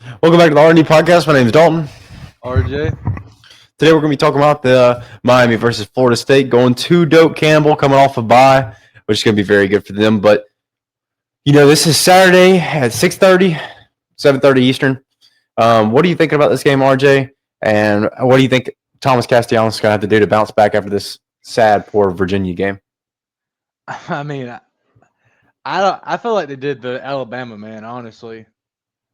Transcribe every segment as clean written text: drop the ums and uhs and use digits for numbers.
Welcome back to the R&D podcast. My name is Dalton. RJ. Today we're going to be talking about the Miami versus Florida State going to Doak Campbell coming off a bye, which is going to be very good for them. But, this is Saturday at 6:30, 7:30 Eastern. What are you thinking about this game, RJ? And what do you think Thomas Castellanos is going to have to do to bounce back after this sad, poor Virginia game? I mean, I feel like they did the Alabama, man. Honestly,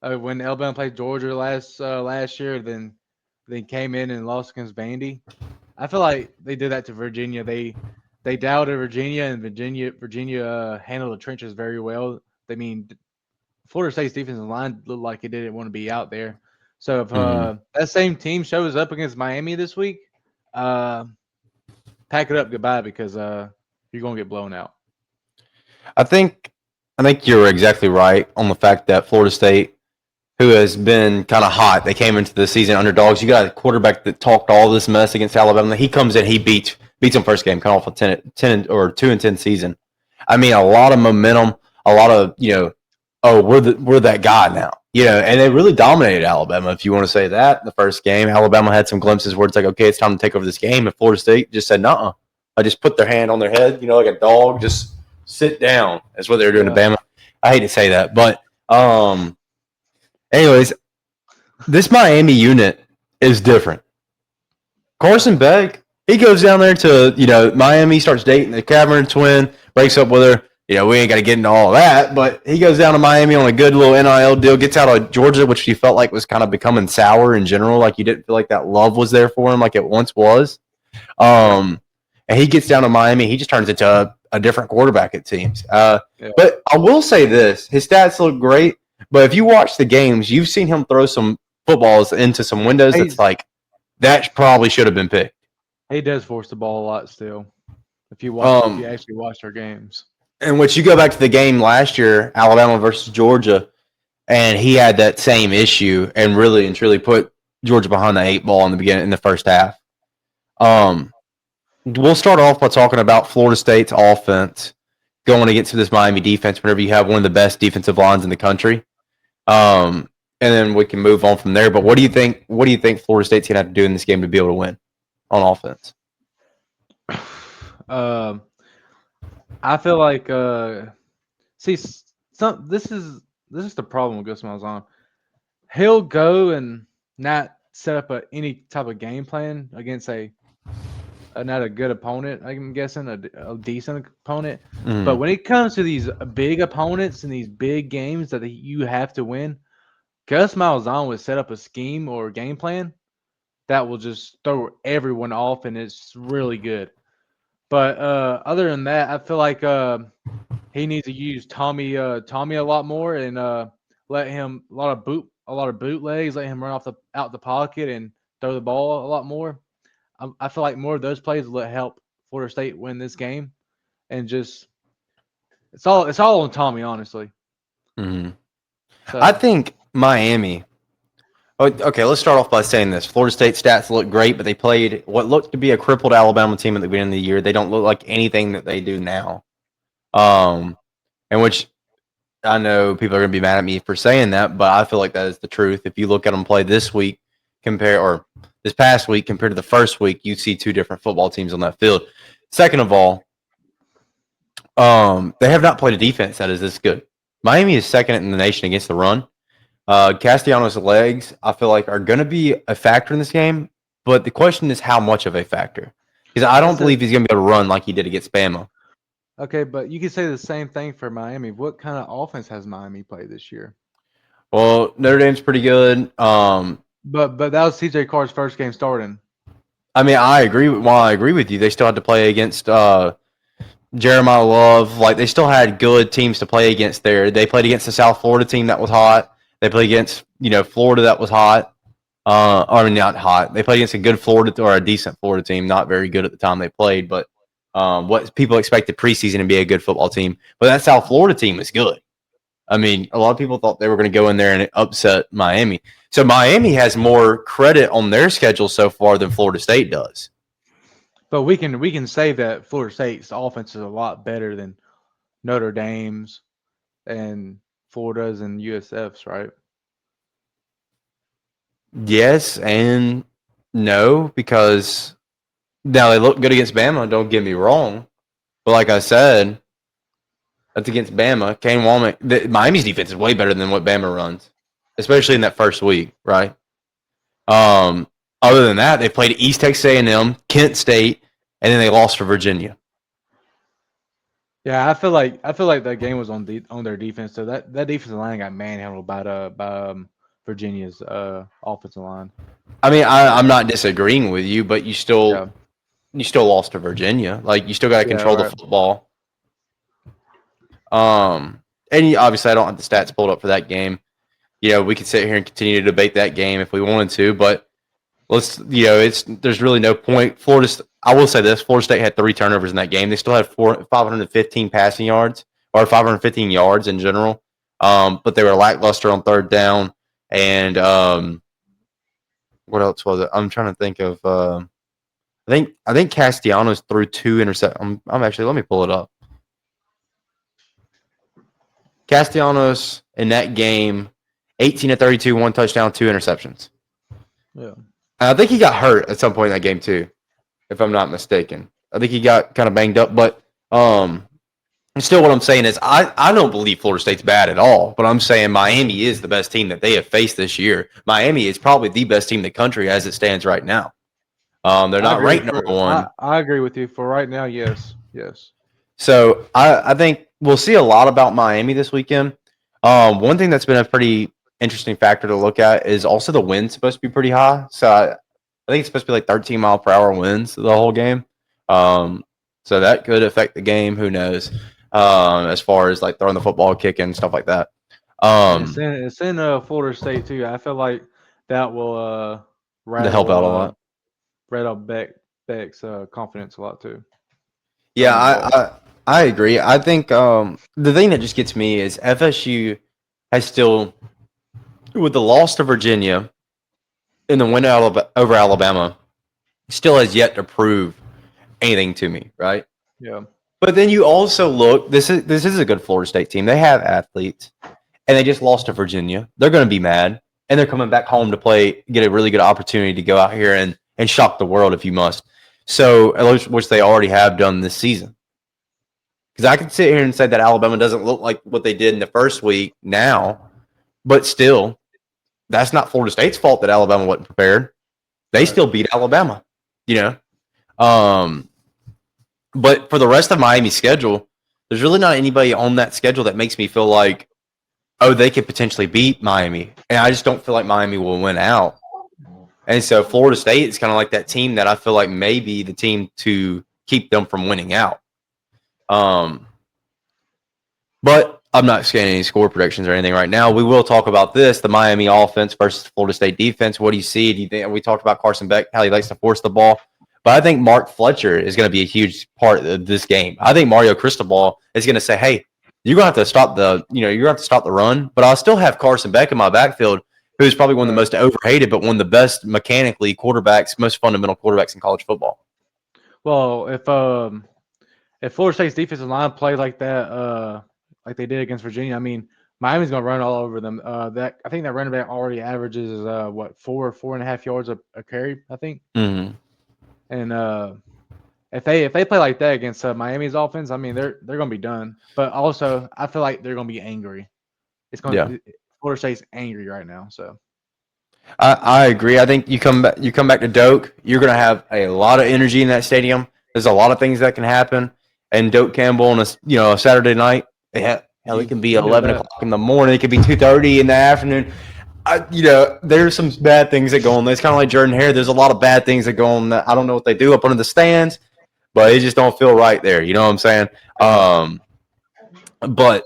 when Alabama played Georgia last year, then came in and lost against Vandy. I feel like they did that to Virginia. They doubted Virginia, and Virginia handled the trenches very well. I mean, Florida State's defensive line looked like it didn't want to be out there. So if that same team shows up against Miami this week, pack it up, goodbye, because you're gonna get blown out. I think you're exactly right on the fact that Florida State, who has been kind of hot, they came into the season underdogs. You got a quarterback that talked all this mess against Alabama. He comes in, he beats them first game, coming off a 10 or 2-10 season. I mean, a lot of momentum, a lot of we're that guy now. And they really dominated Alabama, if you want to say that. In the first game, Alabama had some glimpses where it's like, okay, it's time to take over this game. And Florida State just said, "Nuh-uh." I just put their hand on their head, like a dog, just sit down. That's what they were doing to Bama. I hate to say that, but anyways, this Miami unit is different. Carson Beck, he goes down there to Miami, starts dating the Cameron twin, breaks up with her. We ain't got to get into all of that, but he goes down to Miami on a good little NIL deal, gets out of Georgia, which he felt like was kind of becoming sour in general. Like you didn't feel like that love was there for him like it once was. And he gets down to Miami. He just turns into a different quarterback, it seems. But I will say this. His stats look great, but if you watch the games, you've seen him throw some footballs into some windows that's like, that probably should have been picked. He does force the ball a lot still. If you actually watch our games. In which you go back to the game last year, Alabama versus Georgia, and he had that same issue and really and truly put Georgia behind the 8 ball in the first half. We'll start off by talking about Florida State's offense going against this Miami defense whenever you have one of the best defensive lines in the country. And then we can move on from there. But what do you think Florida State's going to have to do in this game to be able to win on offense? I feel like this is the problem with Gus Malzahn. He'll go and not set up any type of game plan against not a good opponent. I'm guessing a decent opponent. Mm-hmm. But when it comes to these big opponents and these big games that you have to win, Gus Malzahn would set up a scheme or a game plan that will just throw everyone off, and it's really good. But other than that, I feel like he needs to use Tommy a lot more and let him a lot of bootlegs, let him run out the pocket and throw the ball a lot more. I feel like more of those plays will help Florida State win this game, and just it's all on Tommy, honestly. Mm-hmm. So, I think Miami. Okay, let's start off by saying this. Florida State stats look great, but they played what looked to be a crippled Alabama team at the beginning of the year. They don't look like anything that they do now. And which I know people are going to be mad at me for saying that, but I feel like that is the truth. If you look at them play this week or this past week compared to the first week, you see two different football teams on that field. Second of all, they have not played a defense that is this good. Miami is second in the nation against the run. Castellanos' legs, I feel like, are going to be a factor in this game, but the question is how much of a factor. Because I don't believe he's going to be able to run like he did against Bama. Okay, but you could say the same thing for Miami. What kind of offense has Miami played this year? Well, Notre Dame's pretty good. But that was CJ Carr's first game starting. I mean, I agree with you. They still had to play against Jeremiah Love. Like, they still had good teams to play against there. They played against the South Florida team that was hot. They played against, Florida that was hot. Not hot. They played against a good Florida or a decent Florida team, not very good at the time they played, but what people expected preseason to be a good football team. But that South Florida team is good. I mean, a lot of people thought they were going to go in there and upset Miami. So Miami has more credit on their schedule so far than Florida State does. But we can say that Florida State's offense is a lot better than Notre Dame's and Florida's and USF's, right? Yes and no, because now they look good against Bama. Don't get me wrong, but like I said, that's against Bama. Kane Wommack. Miami's defense is way better than what Bama runs, especially in that first week, right? Um, Other than that, they played East Texas A&M, Kent State, and then they lost to Virginia. Yeah, I feel like that game was on their defense. So that defensive line got manhandled by Virginia's offensive line. I mean, I'm not disagreeing with you, but you Yeah, still lost to Virginia. Like you still got to yeah, control the right. football. And obviously I don't have the stats pulled up for that game. We could sit here and continue to debate that game if we wanted to, but there's really no point. I will say this: Florida State had 3 turnovers in that game. They still had 515 passing yards or 515 yards in general, but they were lackluster on third down. And what else was it? I'm trying to think of. I think Castellanos threw 2 interceptions. I'm actually let me pull it up. Castellanos in that game, 18 to 32, 1 touchdown, 2 interceptions. Yeah. I think he got hurt at some point in that game too, if I'm not mistaken. I think he got kind of banged up, but still what I'm saying is I don't believe Florida State's bad at all, but I'm saying Miami is the best team that they have faced this year. Miami is probably the best team in the country as it stands right now. They're I not agree. ranked number one. I agree with you. For right now, yes, yes. So I think we'll see a lot about Miami this weekend. One thing that's been a pretty interesting factor to look at is also the wind's supposed to be pretty high. So I think it's supposed to be like 13 mile per hour winds the whole game. So that could affect the game. Who knows? As far as like throwing the football, kicking, stuff like that. And it's in Florida State too. I feel like that will To help rattle out a lot. rattle Beck's confidence a lot too. Yeah, Throwing the ball. I agree. I think the thing that just gets me is FSU has still, with the loss to Virginia and the win over Alabama, still has yet to prove anything to me, right? Yeah. But then you also look. This is a good Florida State team. They have athletes, and they just lost to Virginia. They're going to be mad, and they're coming back home to get a really good opportunity to go out here and shock the world if you must. So, which they already have done this season. Because I can sit here and say that Alabama doesn't look like what they did in the first week now, but still, that's not Florida State's fault that Alabama wasn't prepared. They Right. still beat Alabama, you know. But for the rest of Miami's schedule, there's really not anybody on that schedule that makes me feel like, oh, they could potentially beat Miami. And I just don't feel like Miami will win out. And so Florida State is kind of like that team that I feel like may be the team to keep them from winning out. But I'm not scanning any score predictions or anything right now. We will talk about this: the Miami offense versus Florida State defense. What do you see? Do you think we talked about Carson Beck, how he likes to force the ball? But I think Mark Fletcher is going to be a huge part of this game. I think Mario Cristobal is going to say, "Hey, you're going to have to stop you're going to have to stop the run." But I'll still have Carson Beck in my backfield, who's probably one of the most overhated, but one of the best mechanically quarterbacks, most fundamental quarterbacks in college football. Well, if Florida State's defensive line played like that, like they did against Virginia, I mean, Miami's gonna run all over them. That I think that running back already averages what 4.5 yards a carry, I think. Mm-hmm. And if they play like that against Miami's offense, I mean they're gonna be done. But also, I feel like they're gonna be angry. Yeah. Florida State's angry right now, so. I agree. I think you come back to Doak, you're going to have a lot of energy in that stadium. There's a lot of things that can happen. And Doak Campbell on a Saturday night, hell, it can be You know 11 that. o'clock in the morning. It could be 2:30 in the afternoon. There's some bad things that go on. It's kind of like Jordan Hare. There's a lot of bad things that go on. That I don't know what they do up under the stands, but it just don't feel right there. You know what I'm saying? But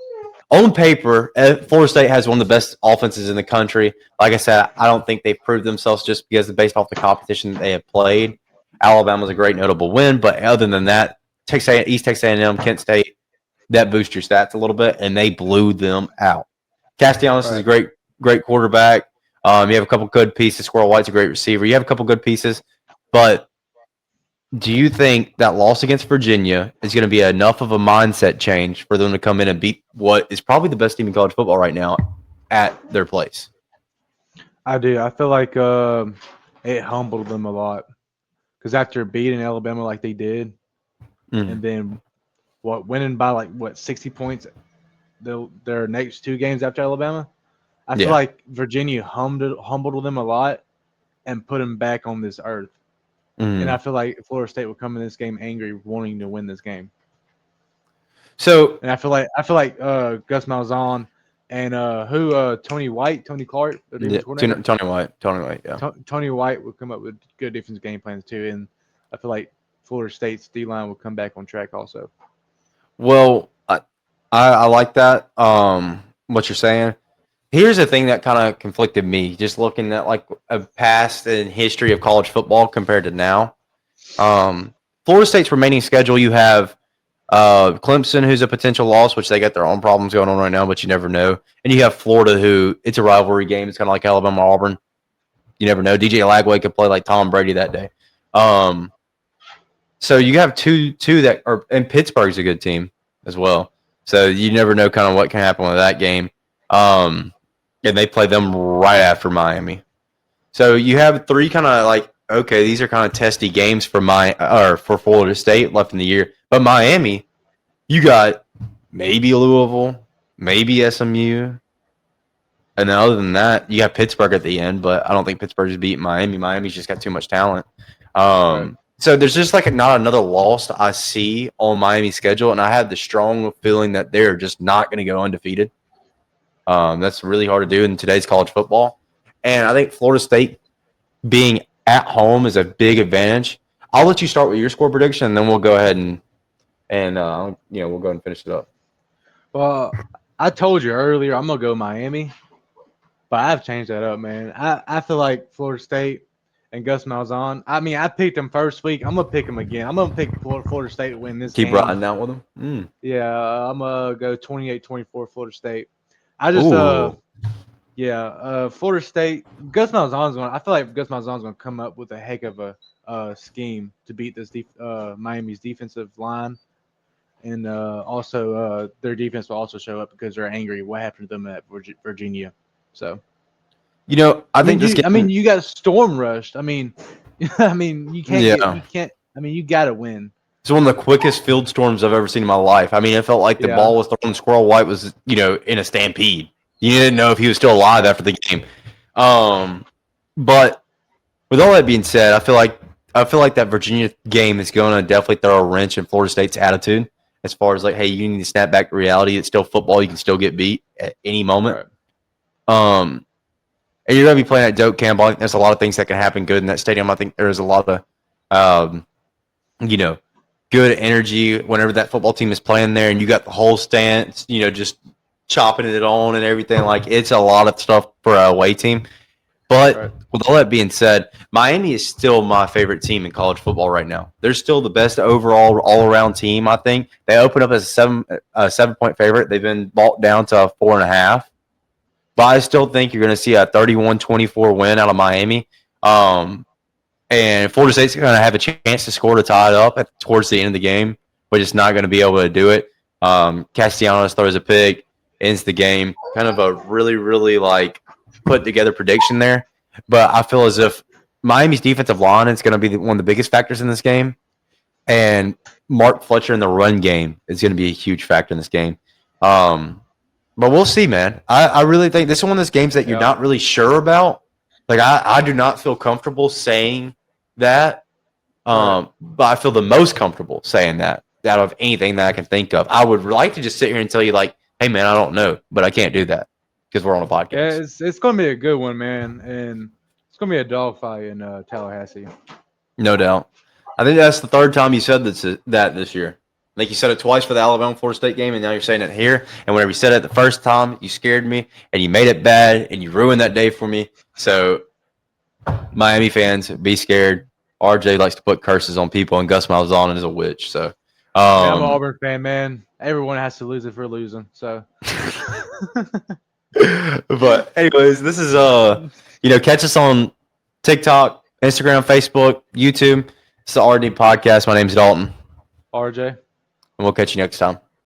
on paper, Florida State has one of the best offenses in the country. Like I said, I don't think they've proved themselves just because based off the competition that they have played. Alabama's a great notable win, but other than that, East Texas A&M, Kent State, that boosts your stats a little bit, and they blew them out. Castellanos is a great quarterback. You have a couple good pieces. Squirrel White's a great receiver. You have a couple good pieces, but do you think that loss against Virginia is going to be enough of a mindset change for them to come in and beat what is probably the best team in college football right now at their place? I do. I feel like it humbled them a lot because after beating Alabama like they did, and Mm, then winning by 60 points their next two games after Alabama, I feel yeah. like Virginia humbled them a lot and put them back on this earth. And I Mm. feel like Florida State will come in this game angry, wanting to win this game. So And I feel like Gus Malzahn and Tony Clark, their yeah, defense coordinator, Tony White, yeah. Tony White will come up with good defense game plans too. And I feel like Florida State's D line will come back on track also. Well, I like that. What you're saying. Here's the thing that kind of conflicted me, just looking at like a past and history of college football compared to now. Florida State's remaining schedule, you have Clemson, who's a potential loss, which they got their own problems going on right now, but you never know. And you have Florida, who it's a rivalry game. It's kind of like Alabama Auburn. You never know. DJ Lagway could play like Tom Brady that day. Um, so you have two that are, and Pittsburgh's a good team as well. So you never know kind of what can happen with that game. And they play them right after Miami. So you have three kind of like, okay, these are kind of testy games for Florida State left in the year. But Miami, you got maybe Louisville, maybe SMU. And then other than that, you got Pittsburgh at the end, but I don't think Pittsburgh's beating Miami. Miami's just got too much talent. Right. So there's just like not another loss I see on Miami's schedule, and I have the strong feeling that they're just not going to go undefeated. That's really hard to do in today's college football. And I think Florida State being at home is a big advantage. I'll let you start with your score prediction, and then we'll go ahead and we'll go and finish it up. Well, I told you earlier I'm gonna go Miami, but I've changed that up, man. I feel like Florida State and Gus Malzahn. I mean, I picked them first week. I'm gonna pick them again. I'm gonna pick Florida State to win this Keep game. riding out with them. Yeah, I'm gonna go 28-24 Florida State. I just Ooh. Florida State. Gus Malzahn's going. I feel like Gus Malzahn's going to come up with a heck of a scheme to beat this Miami's defensive line, and also their defense will also show up because they're angry. What happened to them at Virginia? So I think this game. I mean, you got storm rushed. I mean, you can't Yeah. you can't. I mean, you got to win. It's one of the quickest field storms I've ever seen in my life. I mean, it felt like the Yeah. ball was thrown. Squirrel White was, in a stampede. You didn't know if he was still alive after the game. But with all that being said, I feel like that Virginia game is going to definitely throw a wrench in Florida State's attitude as far as like, hey, you need to snap back to reality. It's still football. You can still get beat at any moment. Right. And you're going to be playing at Doak Campbell. I think there's a lot of things that can happen good in that stadium. I think there's a lot of, good energy whenever that football team is playing there, and you got the whole stance, just chopping it on and everything. Like, it's a lot of stuff for a away team. But Right. with all that being said, Miami is still my favorite team in college football right now. They're still the best overall all-around team, I think. They opened up as a 7-point favorite. They've been bought down to a 4.5. But I still think you're going to see a 31-24 win out of Miami. And Florida State's going to have a chance to score to tie it up towards the end of the game, but it's not going to be able to do it. Castellanos throws a pick, ends the game. Kind of a really, really put together prediction there. But I feel as if Miami's defensive line is going to be one of the biggest factors in this game. And Mark Fletcher in the run game is going to be a huge factor in this game. But we'll see, man. I really think this is one of those games that you're not really sure about. Like, I do not feel comfortable saying that, but I feel the most comfortable saying that out of anything that I can think of. I would like to just sit here and tell you, like, hey, man, I don't know, but I can't do that because we're on a podcast. Yeah, it's going to be a good one, man, and it's going to be a dogfight in Tallahassee. No doubt. I think that's the third time you said that this year. I think you said it twice for the Alabama-Florida State game, and now you're saying it here. And whenever you said it the first time, you scared me, and you made it bad, and you ruined that day for me. So, Miami fans, be scared. RJ likes to put curses on people, and Gus Malzahn is a witch. So, I'm an Auburn fan, man. Everyone has to lose if we're losing. So, but anyways, this is catch us on TikTok, Instagram, Facebook, YouTube. It's the RD Podcast. My name's Dalton, RJ. and we'll catch you next time.